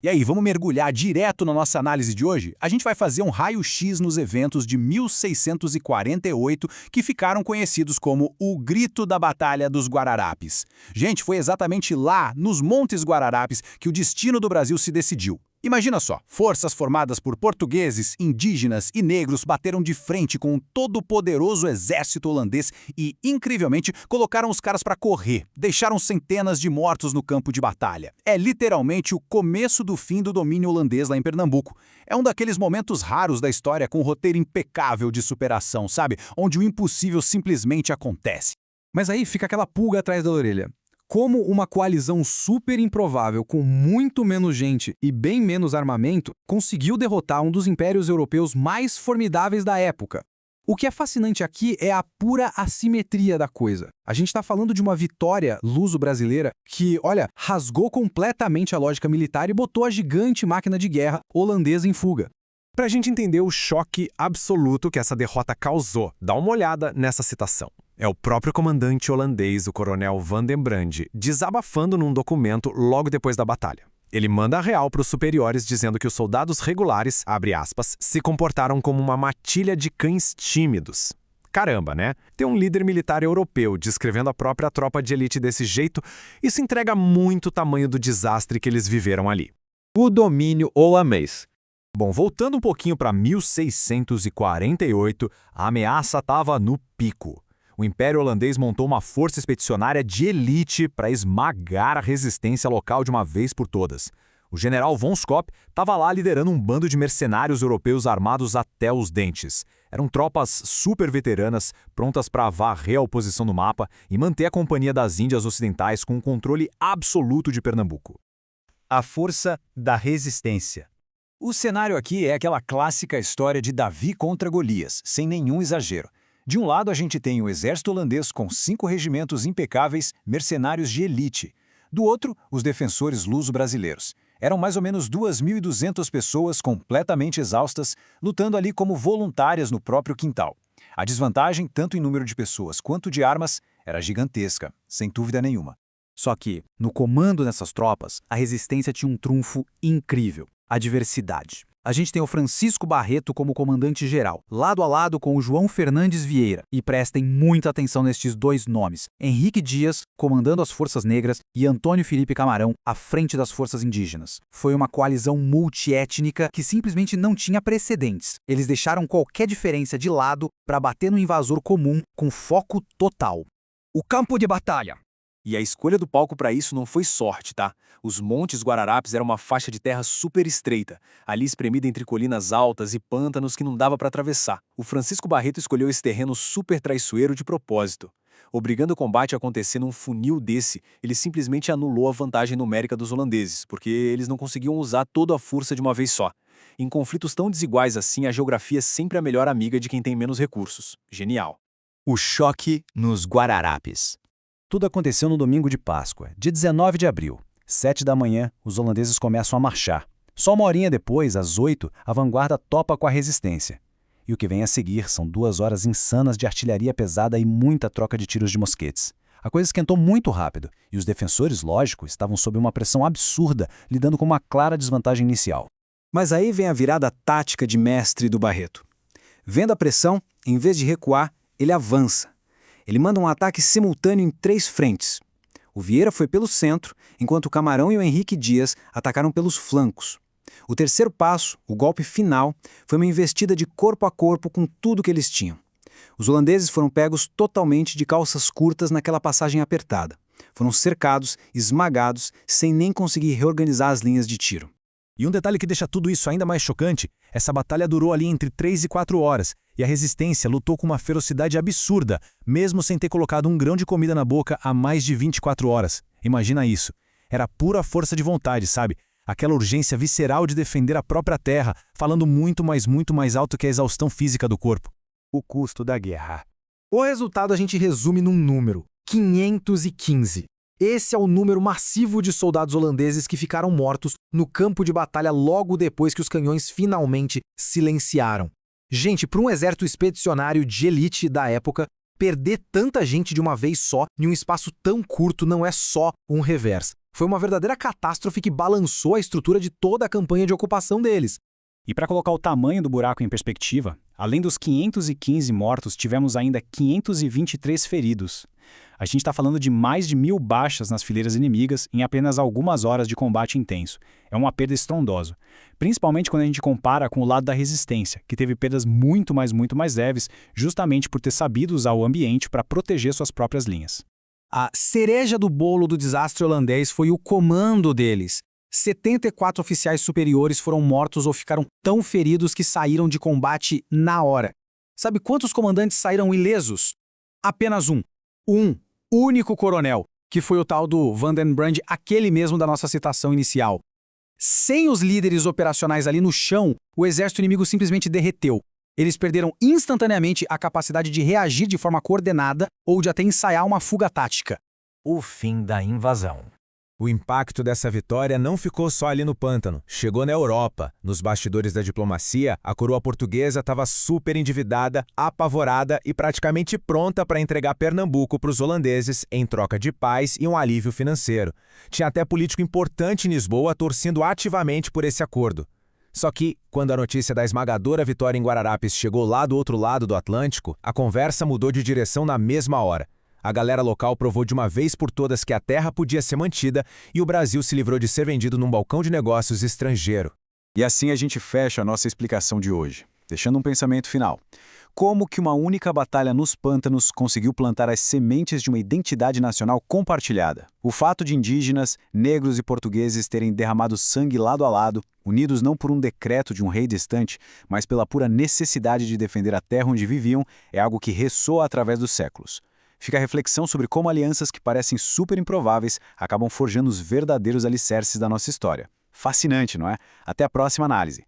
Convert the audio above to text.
E aí, vamos mergulhar direto na nossa análise de hoje? A gente vai fazer um raio-x nos eventos de 1648 que ficaram conhecidos como o Grito da Batalha dos Guararapes. Gente, foi exatamente lá, nos Montes Guararapes, que o destino do Brasil se decidiu. Imagina só, forças formadas por portugueses, indígenas e negros bateram de frente com um todo-poderoso exército holandês e, incrivelmente, colocaram os caras para correr, deixaram centenas de mortos no campo de batalha. É literalmente o começo do fim do domínio holandês lá em Pernambuco. É um daqueles momentos raros da história com um roteiro impecável de superação, sabe? Onde o impossível simplesmente acontece. Mas aí fica aquela pulga atrás da orelha. Como uma coalizão super improvável com muito menos gente e bem menos armamento conseguiu derrotar um dos impérios europeus mais formidáveis da época? O que é fascinante aqui é a pura assimetria da coisa. A gente está falando de uma vitória luso-brasileira que, olha, rasgou completamente a lógica militar e botou a gigante máquina de guerra holandesa em fuga. Para a gente entender o choque absoluto que essa derrota causou, dá uma olhada nessa citação. É o próprio comandante holandês, o coronel Van den Brande, desabafando num documento logo depois da batalha. Ele manda a real para os superiores dizendo que os soldados regulares, abre aspas, se comportaram como uma matilha de cães tímidos. Caramba, né? Ter um líder militar europeu descrevendo a própria tropa de elite desse jeito, isso entrega muito o tamanho do desastre que eles viveram ali. O domínio holandês. Bom, voltando um pouquinho para 1648, a ameaça estava no pico. O Império Holandês montou uma força expedicionária de elite para esmagar a resistência local de uma vez por todas. O general von Schop estava lá liderando um bando de mercenários europeus armados até os dentes. Eram tropas super veteranas, prontas para varrer a oposição no mapa e manter a Companhia das Índias Ocidentais com o controle absoluto de Pernambuco. A força da resistência. O cenário aqui é aquela clássica história de Davi contra Golias, sem nenhum exagero. De um lado, a gente tem o exército holandês com 5 regimentos impecáveis, mercenários de elite. Do outro, os defensores luso-brasileiros. Eram mais ou menos 2.200 pessoas completamente exaustas, lutando ali como voluntárias no próprio quintal. A desvantagem, tanto em número de pessoas quanto de armas, era gigantesca, sem dúvida nenhuma. Só que, no comando dessas tropas, a resistência tinha um trunfo incrível: a diversidade. A gente tem o Francisco Barreto como comandante-geral, lado a lado com o João Fernandes Vieira. E prestem muita atenção nestes dois nomes: Henrique Dias, comandando as forças negras, e Antônio Felipe Camarão, à frente das forças indígenas. Foi uma coalizão multiétnica que simplesmente não tinha precedentes. Eles deixaram qualquer diferença de lado para bater no invasor comum com foco total. O campo de batalha. E a escolha do palco para isso não foi sorte, tá? Os Montes Guararapes eram uma faixa de terra super estreita, ali espremida entre colinas altas e pântanos que não dava para atravessar. O Francisco Barreto escolheu esse terreno super traiçoeiro de propósito. Obrigando o combate a acontecer num funil desse, ele simplesmente anulou a vantagem numérica dos holandeses, porque eles não conseguiam usar toda a força de uma vez só. Em conflitos tão desiguais assim, a geografia é sempre a melhor amiga de quem tem menos recursos. Genial. O choque nos Guararapes. Tudo aconteceu no domingo de Páscoa, dia 19 de abril. 7 da manhã, os holandeses começam a marchar. Só uma horinha depois, às 8, a vanguarda topa com a resistência. E o que vem a seguir são 2 horas insanas de artilharia pesada e muita troca de tiros de mosquetes. A coisa esquentou muito rápido, e os defensores, lógico, estavam sob uma pressão absurda, lidando com uma clara desvantagem inicial. Mas aí vem a virada tática de mestre do Barreto. Vendo a pressão, em vez de recuar, ele avança. Ele manda um ataque simultâneo em 3 frentes. O Vieira foi pelo centro, enquanto o Camarão e o Henrique Dias atacaram pelos flancos. O terceiro passo, o golpe final, foi uma investida de corpo a corpo com tudo que eles tinham. Os holandeses foram pegos totalmente de calças curtas naquela passagem apertada. Foram cercados, esmagados, sem nem conseguir reorganizar as linhas de tiro. E um detalhe que deixa tudo isso ainda mais chocante: essa batalha durou ali entre 3 e 4 horas, e a resistência lutou com uma ferocidade absurda, mesmo sem ter colocado um grão de comida na boca há mais de 24 horas. Imagina isso. Era pura força de vontade, sabe? Aquela urgência visceral de defender a própria terra, falando muito mais alto que a exaustão física do corpo. O custo da guerra. O resultado a gente resume num número: 515. Esse é o número massivo de soldados holandeses que ficaram mortos no campo de batalha logo depois que os canhões finalmente silenciaram. Gente, para um exército expedicionário de elite da época, perder tanta gente de uma vez só em um espaço tão curto não é só um revés. Foi uma verdadeira catástrofe que balançou a estrutura de toda a campanha de ocupação deles. E para colocar o tamanho do buraco em perspectiva, além dos 515 mortos, tivemos ainda 523 feridos. A gente está falando de mais de 1.000 baixas nas fileiras inimigas em apenas algumas horas de combate intenso. É uma perda estrondosa, principalmente quando a gente compara com o lado da resistência, que teve perdas muito mais leves, justamente por ter sabido usar o ambiente para proteger suas próprias linhas. A cereja do bolo do desastre holandês foi o comando deles. 74 oficiais superiores foram mortos ou ficaram tão feridos que saíram de combate na hora. Sabe quantos comandantes saíram ilesos? Apenas um. Um único coronel, que foi o tal do Van den Brande, aquele mesmo da nossa citação inicial. Sem os líderes operacionais ali no chão, o exército inimigo simplesmente derreteu. Eles perderam instantaneamente a capacidade de reagir de forma coordenada ou de até ensaiar uma fuga tática. O fim da invasão. O impacto dessa vitória não ficou só ali no pântano, chegou na Europa. Nos bastidores da diplomacia, a coroa portuguesa estava super endividada, apavorada e praticamente pronta para entregar Pernambuco para os holandeses em troca de paz e um alívio financeiro. Tinha até político importante em Lisboa torcendo ativamente por esse acordo. Só que, quando a notícia da esmagadora vitória em Guararapes chegou lá do outro lado do Atlântico, a conversa mudou de direção na mesma hora. A galera local provou de uma vez por todas que a terra podia ser mantida e o Brasil se livrou de ser vendido num balcão de negócios estrangeiro. E assim a gente fecha a nossa explicação de hoje, deixando um pensamento final. Como que uma única batalha nos pântanos conseguiu plantar as sementes de uma identidade nacional compartilhada? O fato de indígenas, negros e portugueses terem derramado sangue lado a lado, unidos não por um decreto de um rei distante, mas pela pura necessidade de defender a terra onde viviam, é algo que ressoa através dos séculos. Fica a reflexão sobre como alianças que parecem super improváveis acabam forjando os verdadeiros alicerces da nossa história. Fascinante, não é? Até a próxima análise.